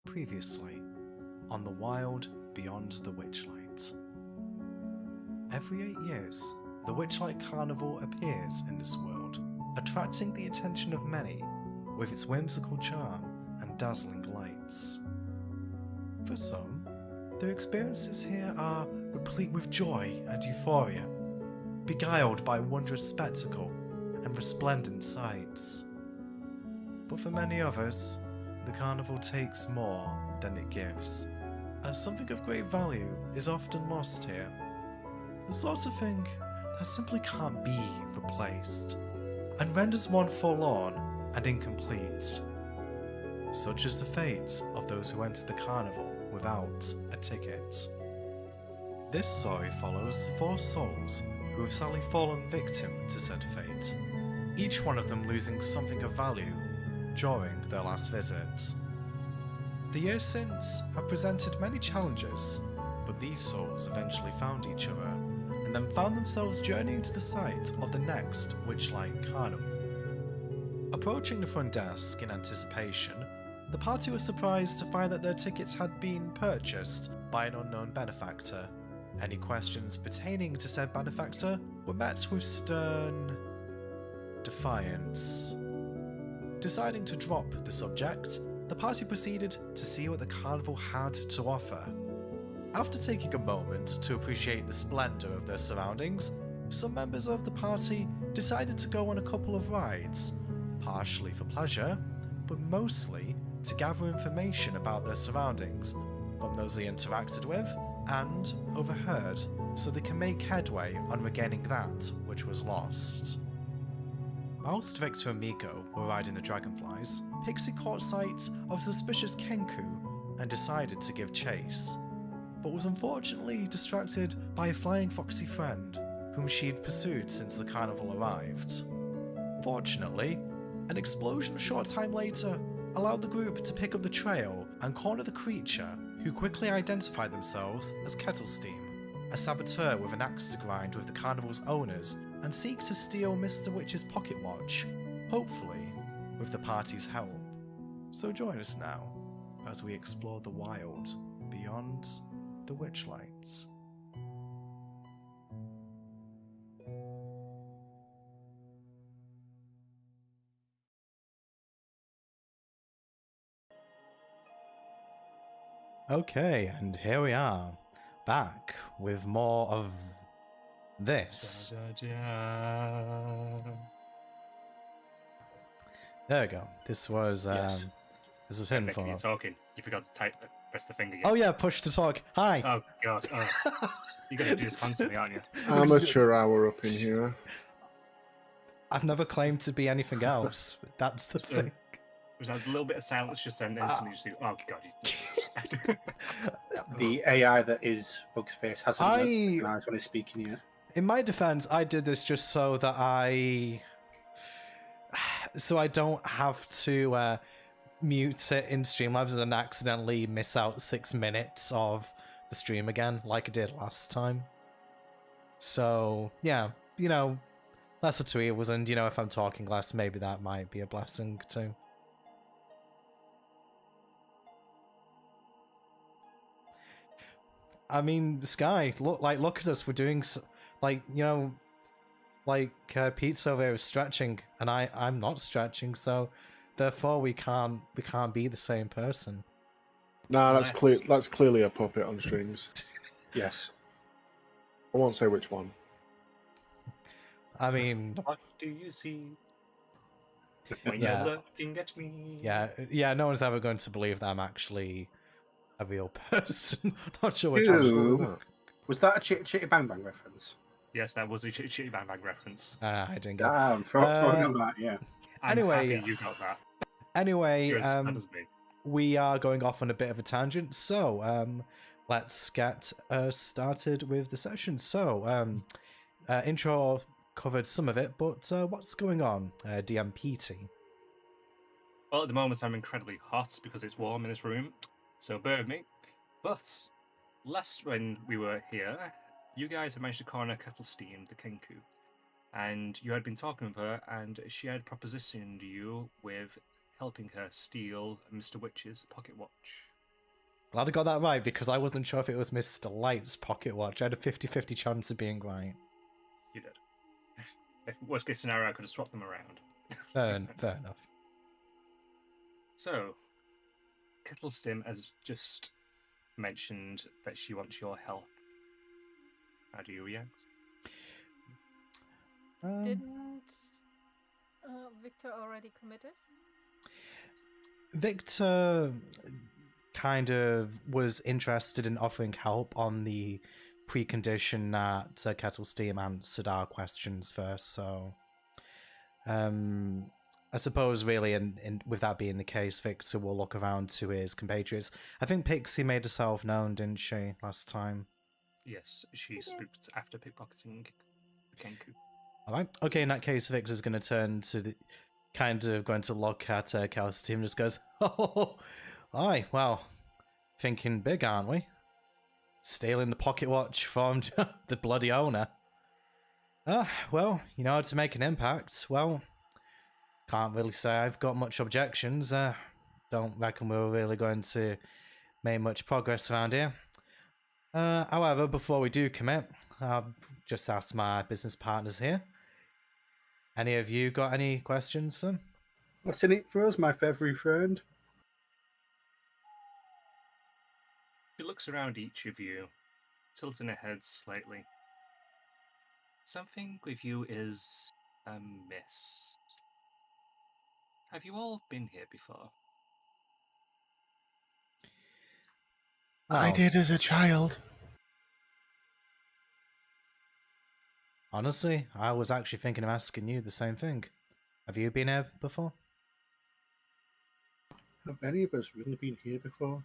Previously on the Wild Beyond the Witchlight. Every 8 years, the Witchlight Carnival appears in this world, attracting the attention of many with its whimsical charm and dazzling lights. For some, their experiences here are replete with joy and euphoria, beguiled by wondrous spectacle and resplendent sights. But for many others, the carnival takes more than it gives, as something of great value is often lost here. The sort of thing that simply can't be replaced, and renders one forlorn and incomplete. Such is the fate of those who enter the carnival without a ticket. This story follows 4 souls who have sadly fallen victim to said fate, each one of them losing something of value during their last visit. The years since have presented many challenges, but these souls eventually found each other, and then found themselves journeying to the site of the next Witchlight Carnival. Approaching the front desk in anticipation, the party was surprised to find that their tickets had been purchased by an unknown benefactor. Any questions pertaining to said benefactor were met with stern defiance. Deciding to drop the subject, the party proceeded to see what the carnival had to offer. After taking a moment to appreciate the splendour of their surroundings, some members of the party decided to go on a couple of rides, partially for pleasure, but mostly to gather information about their surroundings from those they interacted with and overheard, so they can make headway on regaining that which was lost. Whilst Victor and Miko were riding the dragonflies, Pixie caught sight of suspicious Kenku and decided to give chase, but was unfortunately distracted by a flying foxy friend whom she had pursued since the carnival arrived. Fortunately, an explosion a short time later allowed the group to pick up the trail and corner the creature, who quickly identified themselves as Kettlesteam, a saboteur with an axe to grind with the carnival's owners and seek to steal Mr. Witch's pocket watch, hopefully with the party's help. So join us now as we explore the wild beyond the Witchlights. Okay, and here we are, back with more of this. There we go. This was this was hidden for. You're talking. You forgot to press the finger. Oh yeah, push to talk. Hi. Oh god. Oh. You're gonna do this constantly, aren't you? Amateur hour up in here. I've never claimed to be anything else. That's the thing. Was that a little bit of silence just then instantly just think, oh god. The AI that is Bug's face hasn't recognized when he's speaking yet. In my defense, I did this just so that I don't have to mute it in Streamlabs and accidentally miss out 6 minutes of the stream again, like I did last time. So yeah, you know, lesser two evils, and you know, if I'm talking less, maybe that might be a blessing too. I mean, Sky, look at us. We're doing, like, you know, like Pete's over here is stretching, and I'm not stretching, so therefore we can't be the same person. Nah, that's clear. That's clearly a puppet on strings. Yes. I won't say which one. I mean, what do you see when you're looking at me? Yeah. No one's ever going to believe that I'm actually a real person. Not sure which one. Was that a Chitty Bang Bang reference? Yes, that was a Chitty Bang Bang reference. I didn't get that. That, yeah. Anyway, you got that. Anyway, we are going off on a bit of a tangent, so let's get started with the session. So, intro covered some of it, but what's going on, DMPT? Well, at the moment I'm incredibly hot because it's warm in this room, so bear with me. But last when we were here, you guys had managed to corner Kettlesteam, the Kenku, and you had been talking with her, and she had propositioned you with helping her steal Mr. Witch's pocket watch. Glad I got that right, because I wasn't sure if it was Mr. Light's pocket watch. I had a 50-50 chance of being right. You did. If worst case scenario, I could have swapped them around. Fair enough. So, Kettlestim has just mentioned that she wants your help. How do you react? Didn't Victor already commit us? Victor kind of was interested in offering help on the precondition that Kettlesteam answered our questions first, so I suppose really with that being the case, Victor will look around to his compatriots. I think Pixie made herself known, didn't she, last time? Yes, she spooked after pickpocketing Kenku. Alright, okay, in that case, Victor's going to turn to the... kind of going to look at Kettlesteam and just goes, oh, aye, well, thinking big, aren't we? Stealing the pocket watch from the bloody owner. Well, you know, to make an impact, well, can't really say I've got much objections. Don't reckon we're really going to make much progress around here. However, before we do commit, I'll just ask my business partners here. Any of you got any questions for them? What's in it for us, my favourite friend? She looks around each of you, tilting her head slightly. Something with you is amiss. Have you all been here before? I did as a child. Honestly, I was actually thinking of asking you the same thing. Have you been here before? Have any of us really been here before?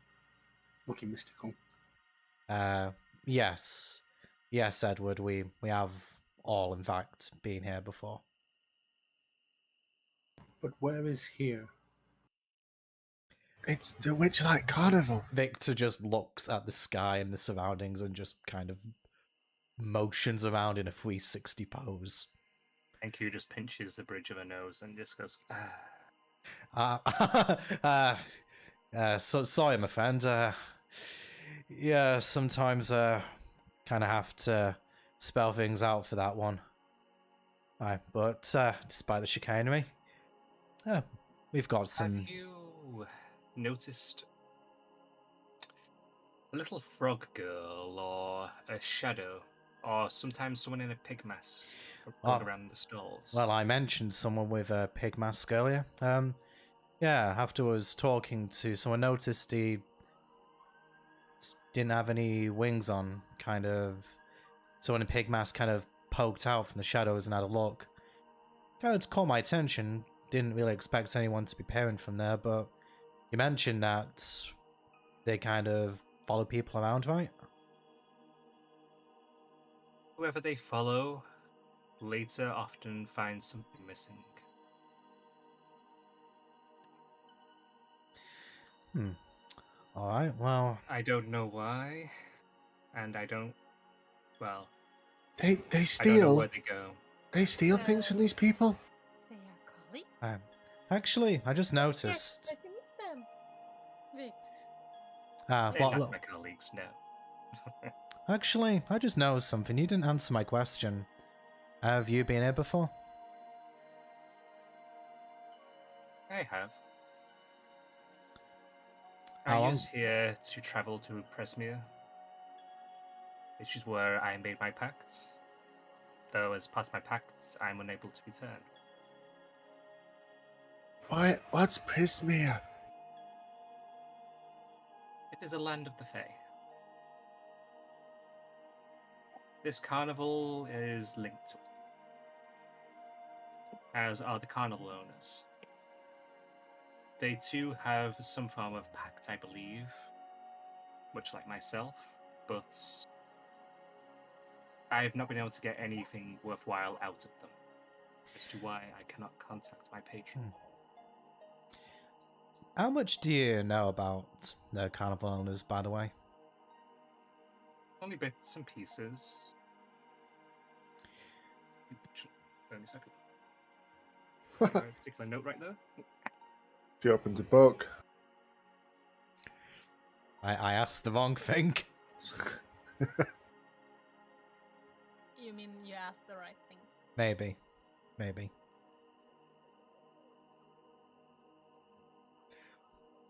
Looking mystical. Yes. Yes, Edward, we have all, in fact, been here before. But where is here? It's the Witchlight Carnival. Victor just looks at the sky and the surroundings and just kind of motions around in a 360 pose. Kenku just pinches the bridge of her nose and just goes, So sorry, my friend. Yeah, sometimes kind of have to spell things out for that one. Right, but despite the chicanery, we've got some. Have you noticed a little frog girl or a shadow or sometimes someone in a pig mask going around the stalls? Well, I mentioned someone with a pig mask earlier. Yeah, afterwards talking to someone, noticed he didn't have any wings on. Kind of, someone in pig mask kind of poked out from the shadows and had a look. Kind of caught my attention. Didn't really expect anyone to be peering from there, but you mentioned that they kind of follow people around, right? Whoever they follow later often finds something missing. Alright, well... I don't know why, and I don't... Well... They steal... I don't know where they go. They steal things from these people? They are colleagues? Actually, I just noticed... Yes, I can meet them. Vic. They're not my colleagues, no. Actually, I just noticed something. You didn't answer my question. Have you been here before? I have. How I long? used here to travel to Presmere, which is where I made my pact. Though as part of my pact, I'm unable to return. What's Prismere? It is a land of the Fae. This carnival is linked to it, as are the carnival owners. They too have some form of pact, I believe, much like myself, but I have not been able to get anything worthwhile out of them, as to why I cannot contact my patron. How much do you know about the carnival owners, by the way? Only bits and pieces. Wait a second. A particular note right there. She opens a book. I asked the wrong thing. You mean you asked the right thing? Maybe. Maybe.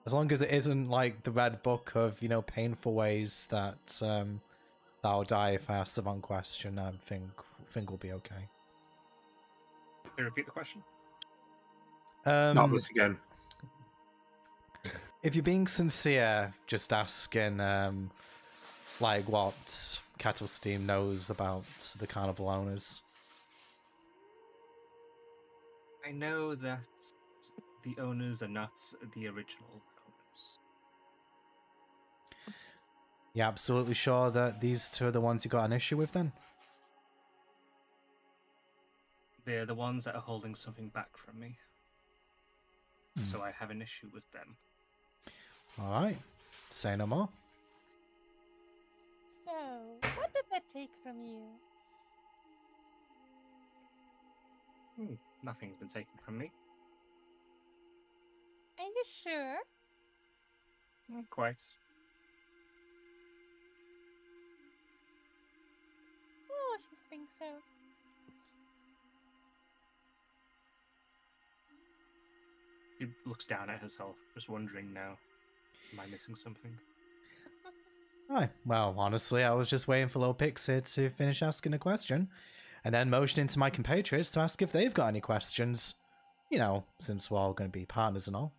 As long as it isn't like the red book of, you know, painful ways that that I'll die if I ask the wrong question, I think we'll be okay. Can you repeat the question? Not this again. If you're being sincere, just asking like what Kettle Steam knows about the carnival owners. I know that the owners are not the original owners. You absolutely sure that these two are the ones you got an issue with then? They're the ones that are holding something back from me. So I have an issue with them. Alright. Say no more. So, what did they take from you? Nothing's been taken from me. Are you sure? Quite. Well, if you think so. She looks down at herself, just wondering now, am I missing something? Aye. Well, honestly, I was just waiting for little Pixie to finish asking a question, and then motioning to my compatriots to ask if they've got any questions. You know, since we're all going to be partners and all.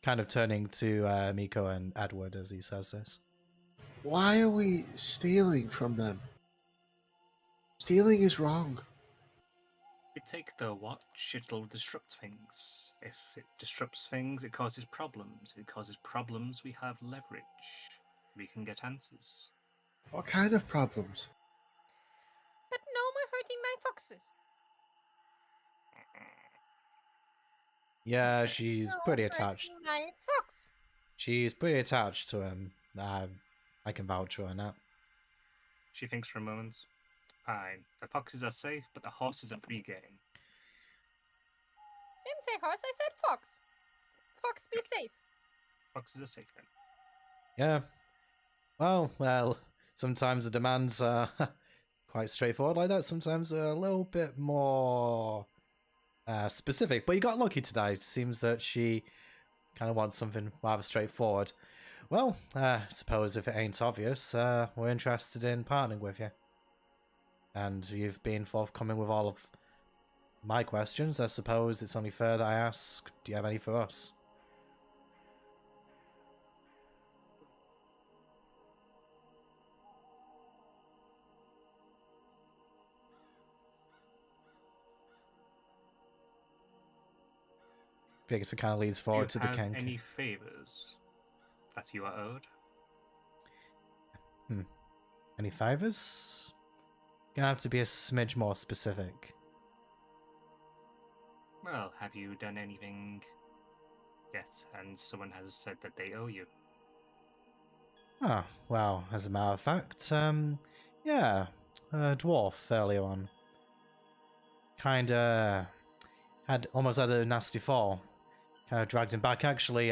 Kind of turning to Miko and Edward as he says this. Why are we stealing from them? Stealing is wrong. We take the watch, it'll disrupt things. If it disrupts things, it causes problems. If it causes problems, we have leverage. We can get answers. What kind of problems? But no more hurting my foxes. Yeah, she's No pretty hurting attached. my fox. She's pretty attached to him. I can vouch for her now. She thinks for a moment. Fine. The foxes are safe, but the horses are free game. Didn't say horse, I said fox. Fox, be safe. Foxes are safe then. Yeah. Well, sometimes the demands are quite straightforward like that. Sometimes they're a little bit more specific. But you got lucky today. It seems that she kind of wants something rather straightforward. Well, I suppose if it ain't obvious, we're interested in partnering with you. And you've been forthcoming with all of my questions. I suppose it's only fair that I ask, do you have any for us? I guess it kind of leads forward to the Do you king. have any favors that you are owed? Any favors? Gonna have to be a smidge more specific. Well, have you done anything yet and someone has said that they owe you? Ah, well, as a matter of fact, yeah, a dwarf earlier on. Kinda almost had a nasty fall. Kinda dragged him back. Actually,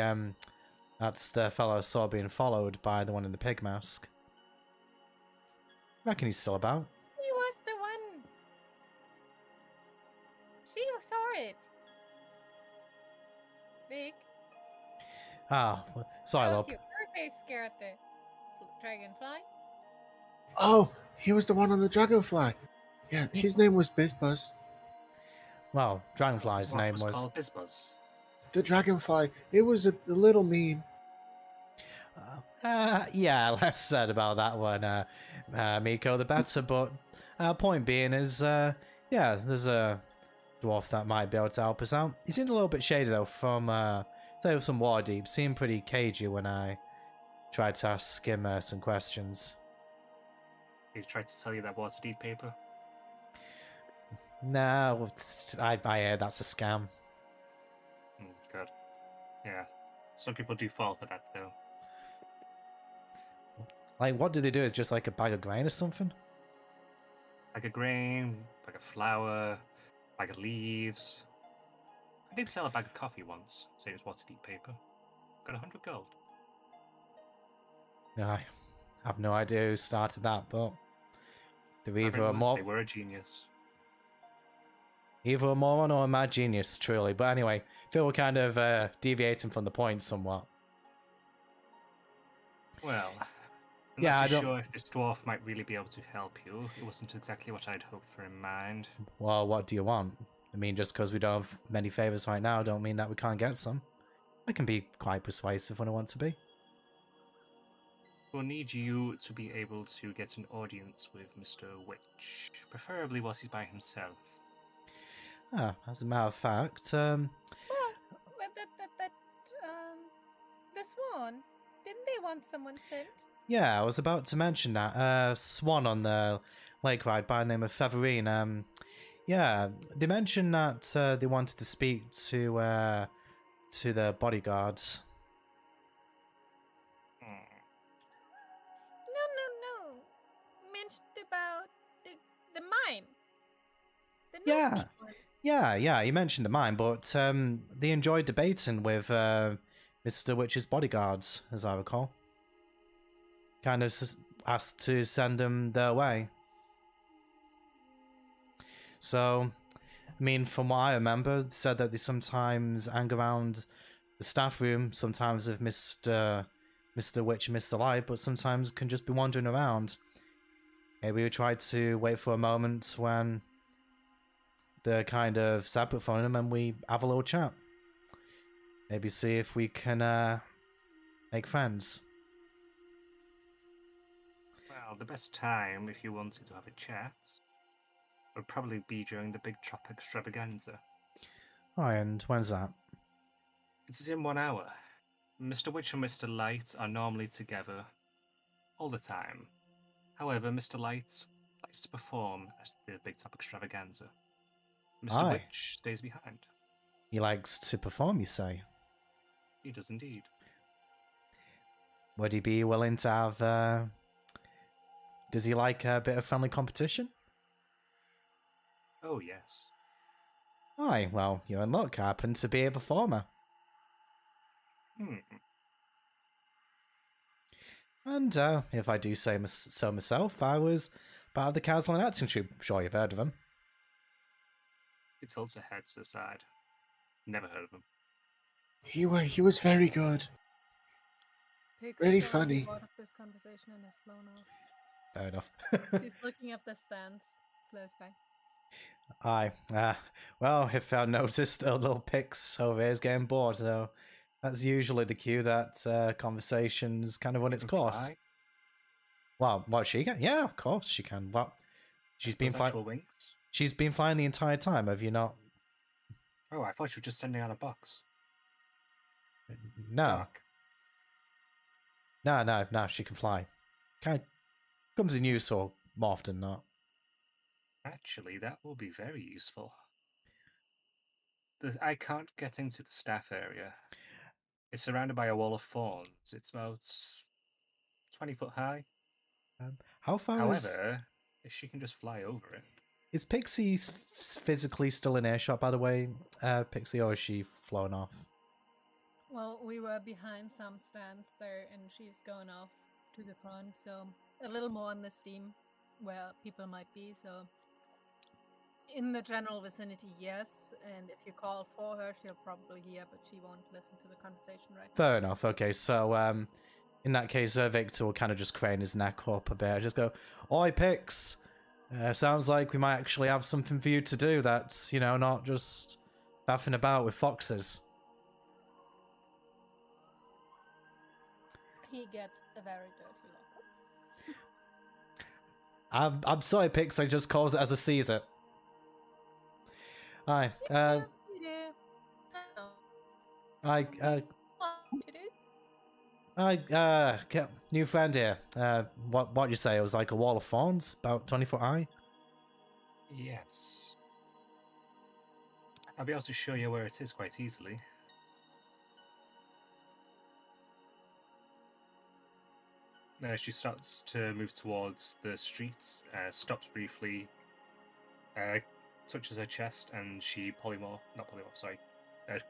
that's the fellow I saw being followed by the one in the pig mask. Reckon he's still about. She was the one. She saw it. Vic. Ah, sorry, Told love. you, her face scared the dragonfly. Oh, he was the one on the dragonfly. Yeah, his name was Bizbuzz. Well, Dragonfly's What name was was... called Bizbuzz. The dragonfly. It was a little mean. Yeah, less said about that one, Miko, the better, but point being is, yeah, there's a dwarf that might be able to help us out. He seemed a little bit shady, though, from, say, some Waterdeep. Seemed pretty cagey when I tried to ask him some questions. He tried to sell you that Waterdeep paper? No, I hear that's a scam. Good. Yeah. Some people do fall for that, though. Like, what do they do? Is just like a bag of grain or something? Like a grain, like a flower, like a leaves. I did sell a bag of coffee once, same as water-deep paper. Got 100 gold. I have no idea who started that, but they're either They were a genius. either a moron or a mad genius, truly. But anyway, I feel we're kind of deviating from the point somewhat. Well, I'm Yeah, not I too don't- sure if this dwarf might really be able to help you. It wasn't exactly what I'd hoped for in mind. Well, what do you want? I mean, just because we don't have many favors right now, don't mean that we can't get some. I can be quite persuasive when I want to be. We'll need you to be able to get an audience with Mr. Witch, preferably whilst he's by himself. Ah, as a matter of fact, Well, the swan, didn't they want someone sent? yeah, I was about to mention that. Swan on the lake ride by the name of Feverine. Yeah, they mentioned that they wanted to speak to the bodyguards. No. Mentioned about the mime. The Yeah. nosebleed one. Yeah, you mentioned the mine, but they enjoyed debating with Mr. Witch's bodyguards, as I recall. Kind of asked to send them their way. So, I mean, from what I remember, they said that they sometimes hang around the staff room, sometimes with Mr. Witch and Mr. Light, but sometimes can just be wandering around. Maybe we try to wait for a moment when they're kind of separate from them and we have a little chat. Maybe see if we can make friends. Well, the best time, if you wanted to have a chat, would probably be during the Big Trop extravaganza. Oh, and when's that? It's in 1 hour. Mr. Witch and Mr. Light are normally together all the time. However, Mr. Light likes to perform at the Big Top extravaganza. Mr. Aye. Witch stays behind. He likes to perform, you say? He does indeed. Would he be willing to have... Does he like a bit of friendly competition? Oh, yes. Aye, well, you're in luck. I happen to be a performer. And if I do say so myself, I was part of the Castle and Acting Troupe. I'm sure you've heard of them. He tilts her head to the side. Never heard of him. He was very good. Pig's Really still on funny. board of this conversation and has flown off. Fair enough. She's looking at the stands close by. Aye. Well, if I noticed a little Pix over here is getting bored, so that's usually the cue that conversation's kind of run its course. Fly. Well, what she can? Yeah, of course she can. Well, she's been Those flying. actual wings? She's been flying the entire time. Have you not? Oh, I thought you were just sending out a box. No, Dark. no. She can fly. Kind of comes in use or more often than not. Actually, that will be very useful. I can't get into the staff area. It's surrounded by a wall of thorns. It's about 20 foot high. How far However, if she can just fly over it. is Pixie physically still in earshot? By the way, Pixie, or is she flown off? Well, we were behind some stands there, and she's going off to the front, so a little more on the steam where people might be. So, in the general vicinity, yes. And if you call for her, she'll probably hear, but she won't listen to the conversation right now. Fair enough. Okay, so in that case, Victor will kind of just crane his neck up a bit, just go, "Oi, Pix! Sounds like we might actually have something for you to do. That's not just faffing about with foxes." He gets a very dirty look. I'm sorry, Pix. I just calls it as I sees it. Aye. You do. I know. I What to do? new friend here. What you say? It was like a wall of thorns, about 20 foot high. Yes. I'll be able to show you where it is quite easily. She starts to move towards the streets, stops briefly, touches her chest, and she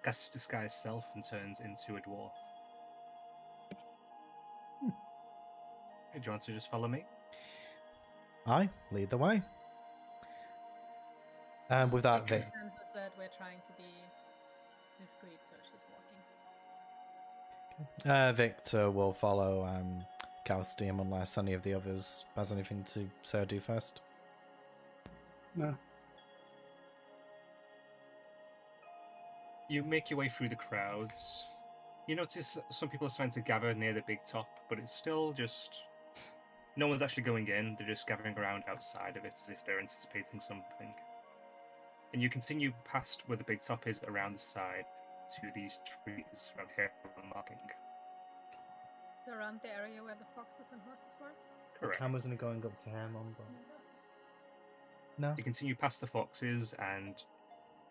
casts disguise self and turns into a dwarf. Hey, do you want to just follow me? I lead the way. And with that, It Vic, makes sense that we're trying to be discreet, so she's walking. Victor will follow qoXDoom unless any of the others has anything to say or do first. No. You make your way through the crowds. You notice some people are starting to gather near the big top, but it's still just... No one's actually going in, they're just gathering around outside of it as if they're anticipating something. And you continue past where the big top is around the side to these trees around here on marking. So around the area where the foxes and horses were? Correct. Camera's only going up to him on No. You continue past the foxes and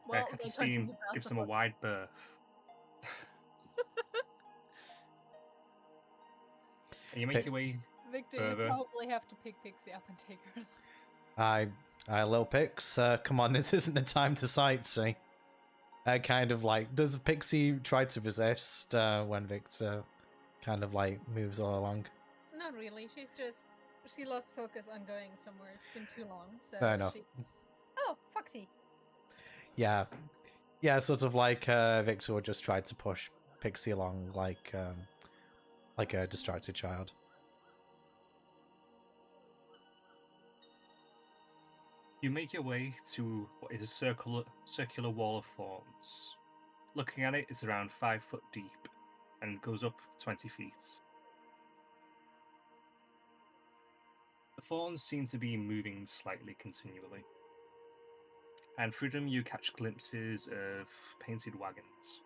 Well, Kettle they Steam continue past gives the them a fox- wide berth. And you make your way Victor, further. you probably have to pick Pixie up and take her. Little Pix, come on, this isn't the time to sightsee. Kind of like, does Pixie try to resist when Victor kind of like moves all along? Not really. She lost focus on going somewhere. It's been too long. So Fair enough. Oh, Foxy. Yeah, sort of like Victor would just try to push Pixie along like a distracted child. You make your way to what is a circular wall of thorns. Looking at it, it's around 5 foot deep and goes up 20 feet. The thorns seem to be moving slightly continually. And through them you catch glimpses of painted wagons.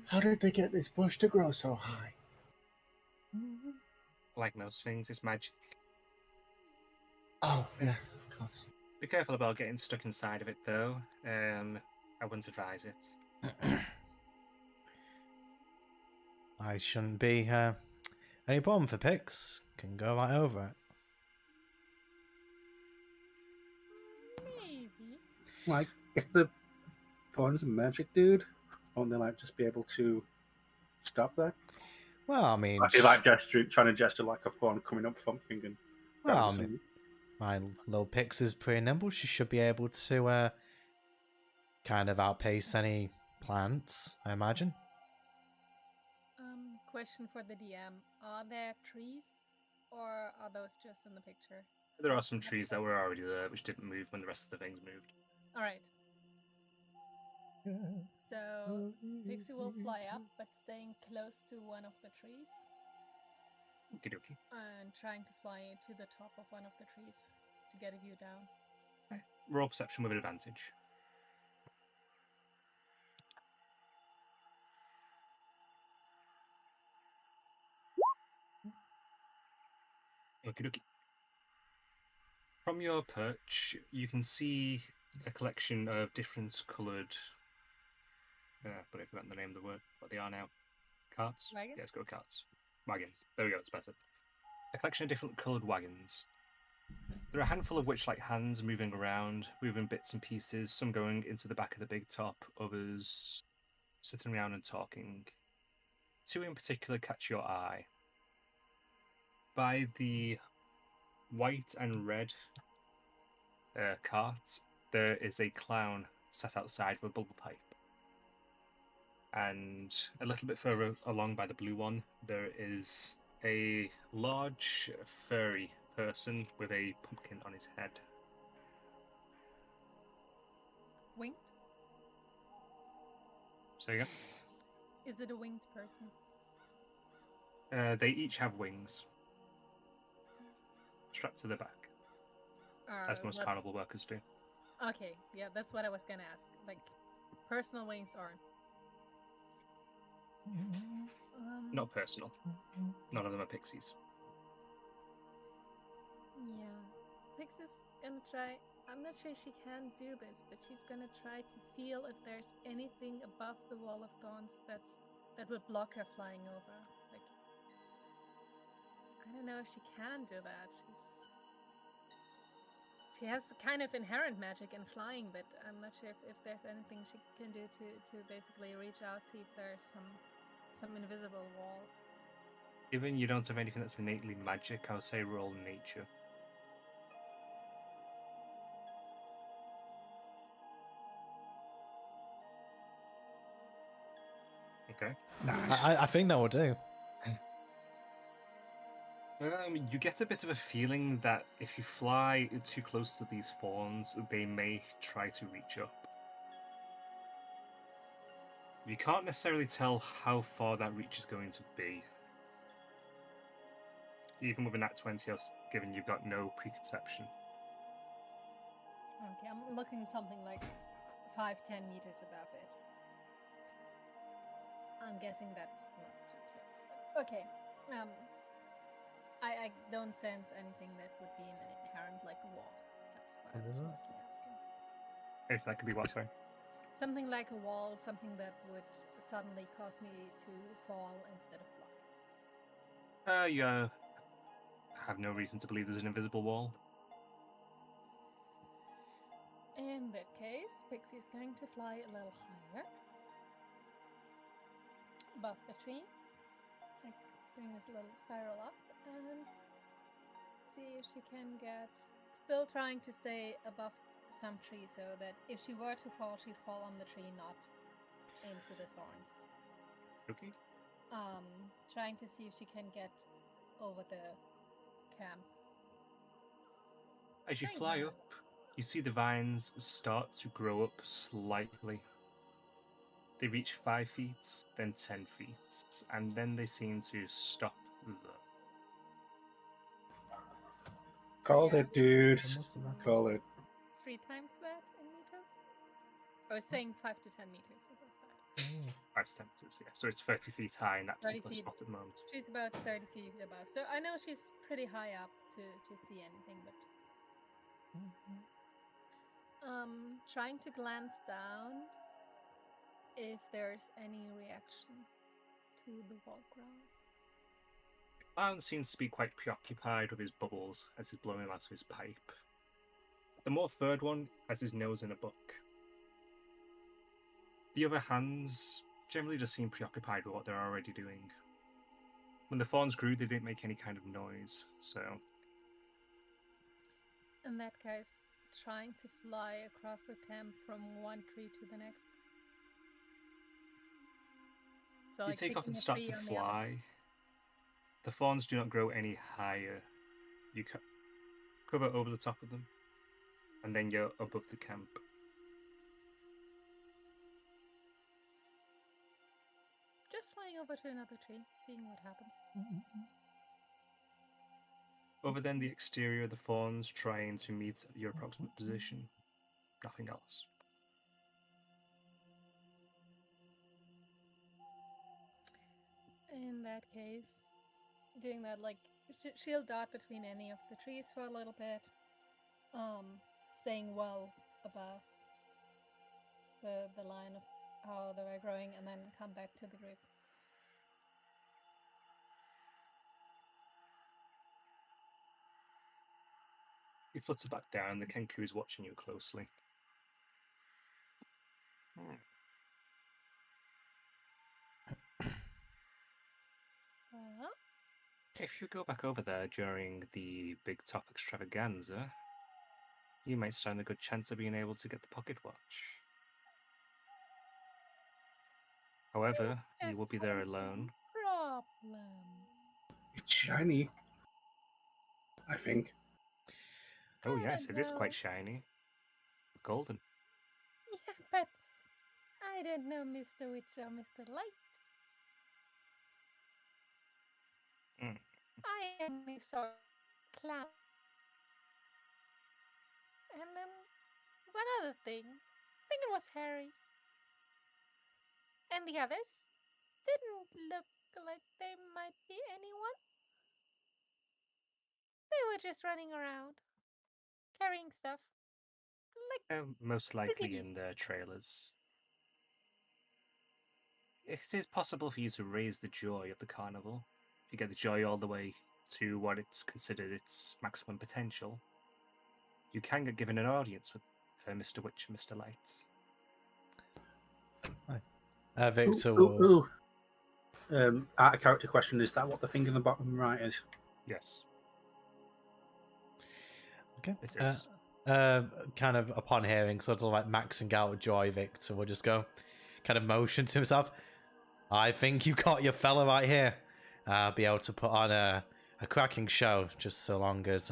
How did they get this bush to grow so high? Like most things, it's magic. Oh, yeah, of course. Be careful about getting stuck inside of it, though. I wouldn't advise it. I shouldn't be any problem for Pix. Can go right over it. Maybe. Like, if the thorns are magic, dude, won't they like just be able to stop that? Well, I mean, Like, like trying to gesture like a thorn coming up something and. well, I mean, my little Pix is pretty nimble. She should be able to kind of outpace any plants, I imagine. Question for the DM. Are there trees or are those just in the picture? There are some trees that were already there, which didn't move when the rest of the things moved. Alright. So, Pixie will fly up, but staying close to one of the trees. Okie dokie. And trying to fly to the top of one of the trees to get a view down. Roll perception with an advantage. Okie dokie. From your perch, you can see a collection of different coloured. But I forgot the name of the word. What they are now? Carts? Wagons? Yeah, let's go carts. Wagons. There we go, it's better. A collection of different coloured wagons. There are a handful of witch-like hands moving around, moving bits and pieces, some going into the back of the big top, others sitting around and talking. 2 in particular catch your eye. By the white and red cart, there is a clown sat outside with a bubble pipe. And a little bit further along by the blue one, there is a large furry person with a pumpkin on his head. Winged? So yeah, Is it a winged person? they each have wings strapped to their back, as most carnival workers do. Okay, yeah, that's what I was gonna ask. Like, personal wings aren't. Not personal. None of them are pixies. Yeah. Pixie's gonna try. I'm not sure she can do this, but she's gonna try to feel if there's anything above the wall of thorns that would block her flying over. Like, I don't know if she can do that. She has kind of inherent magic in flying, but I'm not sure if there's anything she can do to basically reach out, see if there's some invisible wall. Even you don't have anything that's innately magic, I would say roll nature. Okay. Nice. I think that will do. You get a bit of a feeling that if you fly too close to these fawns, they may try to reach up. You can't necessarily tell how far that reach is going to be. Even with a nat 20, given you've got no preconception. Okay, I'm looking something like 5-10 meters above it. I'm guessing that's not too close. But okay. I don't sense anything that would be an inherent like wall. That's what I was mostly asking. If that could be what, sorry? Something like a wall, something that would suddenly cause me to fall instead of fly. You have no reason to believe there's an invisible wall. In that case, Pixie's going to fly a little higher above the tree, like doing this little spiral up, and see if she can get, still trying to stay above some tree so that if she were to fall, she'd fall on the tree, not into the thorns. Okay. Trying to see if she can get over the camp. As you fly up, you see the vines start to grow up slightly. They reach 5 feet, then 10 feet, and then they seem to stop there. Called it, dude. Call it. 3 times that in meters? I was saying 5 to 10 meters above that. 5 to 10 meters, yeah. So it's 30 feet high in that 30 particular feet. spot at the moment. She's about 30 feet above. So I know she's pretty high up to see anything, but trying to glance down if there's any reaction to the wall ground. The clown seems to be quite preoccupied with his bubbles as he's blowing out of his pipe. The more third one has his nose in a book. The other hands generally just seem preoccupied with what they're already doing. When the fawns grew, they didn't make any kind of noise, so... In that case, trying to fly across the camp from one tree to the next. So, you like, take off and picking a start tree to on the other side. fly. The fawns do not grow any higher. You cover over the top of them, and then you're above the camp. Just flying over to another tree, seeing what happens. Over then the exterior of the fawns, trying to meet your approximate position. Nothing else. In that case, doing that, like, she'll dart between any of the trees for a little bit, staying well above the line of how they were growing, and then come back to the group. You flutter back down, the Kenku is watching you closely. If you go back over there during the big top extravaganza, you might stand a good chance of being able to get the pocket watch. However, you will be there alone. Problem. It's shiny. I think. Oh I yes, don't it is quite know. shiny. Golden. Yeah, but I don't know Mr. Witch or Mr. Light. I am a sort of clown. And then one other thing. I think it was Harry. And the others didn't look like they might be anyone. They were just running around, carrying stuff. Like, Most likely pretty in their trailers. It is possible for you to raise the joy of the carnival. You get the joy all the way to what it's considered its maximum potential, you can get given an audience with Mr. Witch and Mr. Light. Victor will... Out of character question, is that what the thing in the bottom right is? Yes. Okay. It is. Kind of upon hearing, sort of like maxing out joy, Victor will just go, kind of motion to himself. I think you got your fella right here. I'll be able to put on a cracking show, just so long as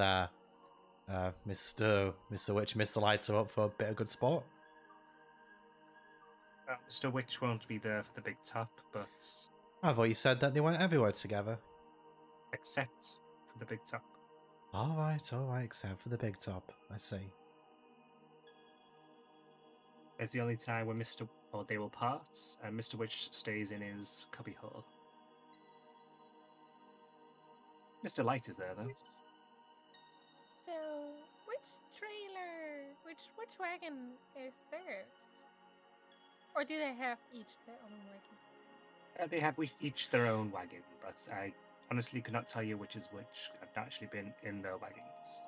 Mr. Witch and Mr. Light are up for a bit of good sport. Mr. Witch won't be there for the big top, but... I thought you said that they went everywhere together. Except for the big top. All right, except for the big top. I see. It's the only time when they will part, and Mr. Witch stays in his cubby hole. Mr. Light is there, though. So, which trailer, which wagon is theirs? Or do they have each their own wagon? They have each their own wagon, but I honestly could not tell you which is which. I've not actually been in their wagons.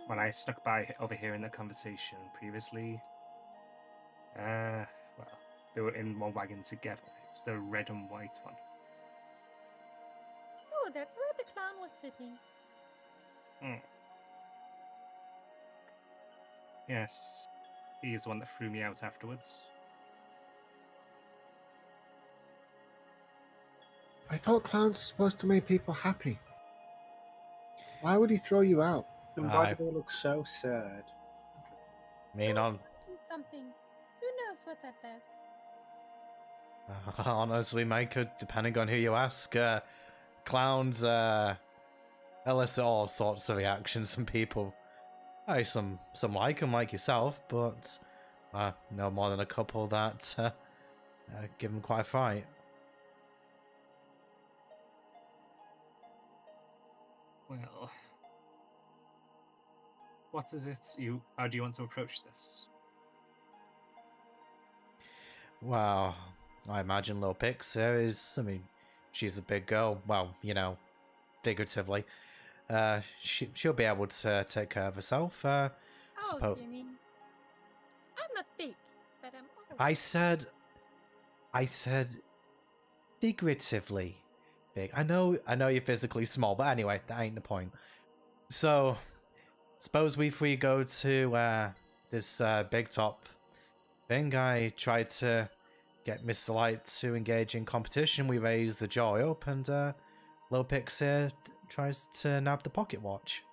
When I snuck by overhearing the conversation previously, well, they were in one wagon together. It was the red and white one. Oh, that's where the clown was sitting. Yes, he is the one that threw me out afterwards. I thought clowns are supposed to make people happy. Why would he throw you out? And why do they look so sad? Something. Who knows what that does? Honestly, Mike, depending on who you ask, clowns elicit all sorts of reactions from people. Some like them, like yourself, but no more than a couple that give them quite a fright. Well, what is it how do you want to approach this? Well, I imagine Lil Pix she's a big girl. Well, figuratively. She'll be able to take care of herself. Oh, Jimmy. I'm not big, but I'm alright. I said figuratively big. I know you're physically small, but anyway, that ain't the point. So, suppose we three go to this big top thing. I tried to get Mr. Light to engage in competition. We raise the joy up, and Lil Pix here tries to nab the pocket watch.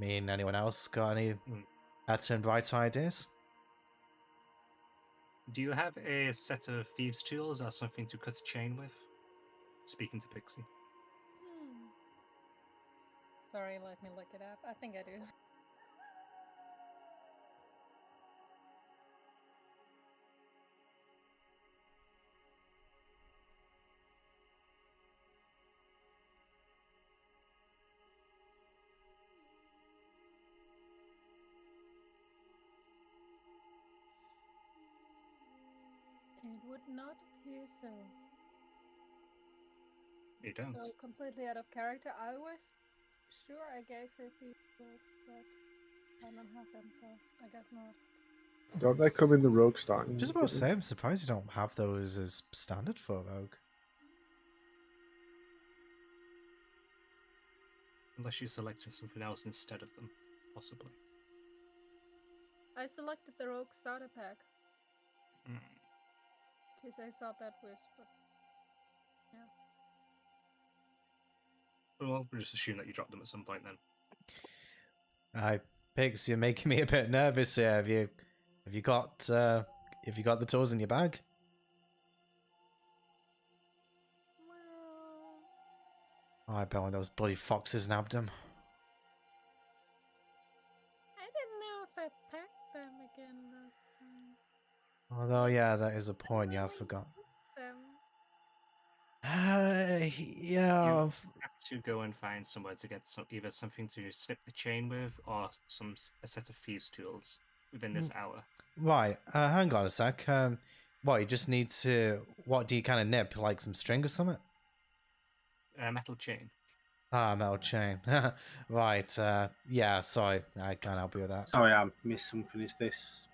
Anyone else got any better and brighter ideas? Do you have a set of thieves' tools or something to cut a chain with? Speaking to Pixie. Sorry, let me look it up. I think I do. It would not appear so. You don't? So completely out of character. I was sure I gave her people, but I don't have them, so I guess not. Don't they come in the rogue starting? Just about to say, I'm surprised you don't have those as standard for rogue. Unless you selected something else instead of them, possibly. I selected the rogue starter pack. Because I thought that was what... Yeah. Well, we'll just assume that you dropped them at some point then. Pix, you're making me a bit nervous here. Have you got the tools in your bag? Well... I bet one of those bloody foxes nabbed them. I didn't know if I packed them again last time. Although, yeah, that is a point. Yeah, I forgot. Yeah. You have to go and find somewhere to get either something to snip the chain with or a set of thieves' tools within this hour. Right. Hang on a sec. What, you just need to... What do you kind of nip? Like some string or something? metal chain. Ah, metal chain. Right, yeah, sorry, I can't help you with that. Sorry, I missed something. Is this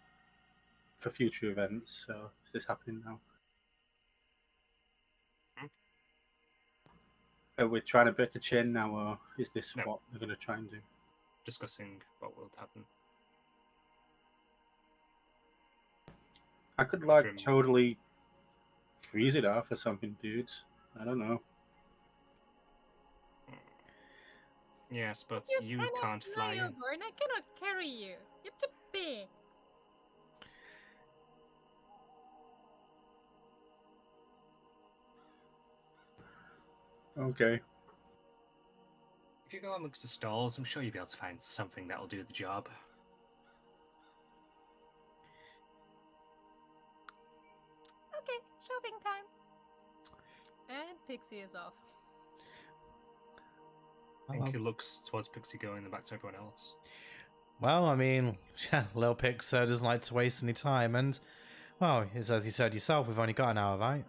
for future events? So is this happening now? Are we trying to break a chain now, or is this No. what they're going to try and do? Discussing what will happen. I could After him. totally freeze it off or something, dudes. I don't know. Yes, but you cannot can't fly in. over, and I cannot carry you. You're too big. Okay. If you go amongst the stalls, I'm sure you'll be able to find something that'll do the job. Okay, shopping time. And Pixie is off. I think he looks towards Pixie going and back to everyone else. Well, I mean, Lil Pix doesn't like to waste any time, and, well, as you said yourself, we've only got an hour, right?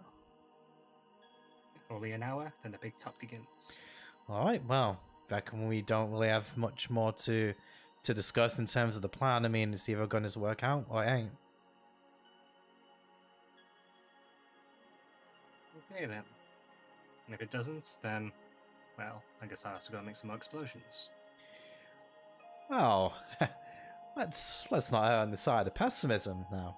Only an hour, then the big top begins. Alright, well, reckon we don't really have much more to discuss in terms of the plan. I mean, it's either going to work out or it ain't. Okay then. And if it doesn't, then, well, I guess I have to go and make some more explosions. Oh, let's not err on the side of pessimism now.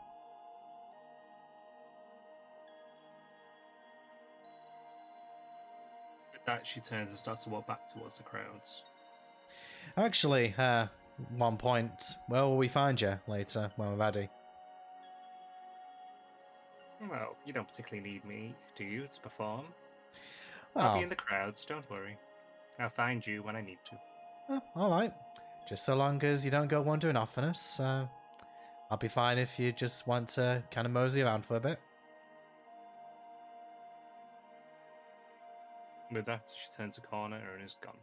With that, she turns and starts to walk back towards the crowds. Actually, one point, where will we find you later when we're ready? Well, you don't particularly need me, do you, to perform? I'll be in the crowds, don't worry. I'll find you when I need to. Oh, alright. Just so long as you don't go wandering off on us, I'll be fine if you just want to kind of mosey around for a bit. With that, she turns a corner and is gone.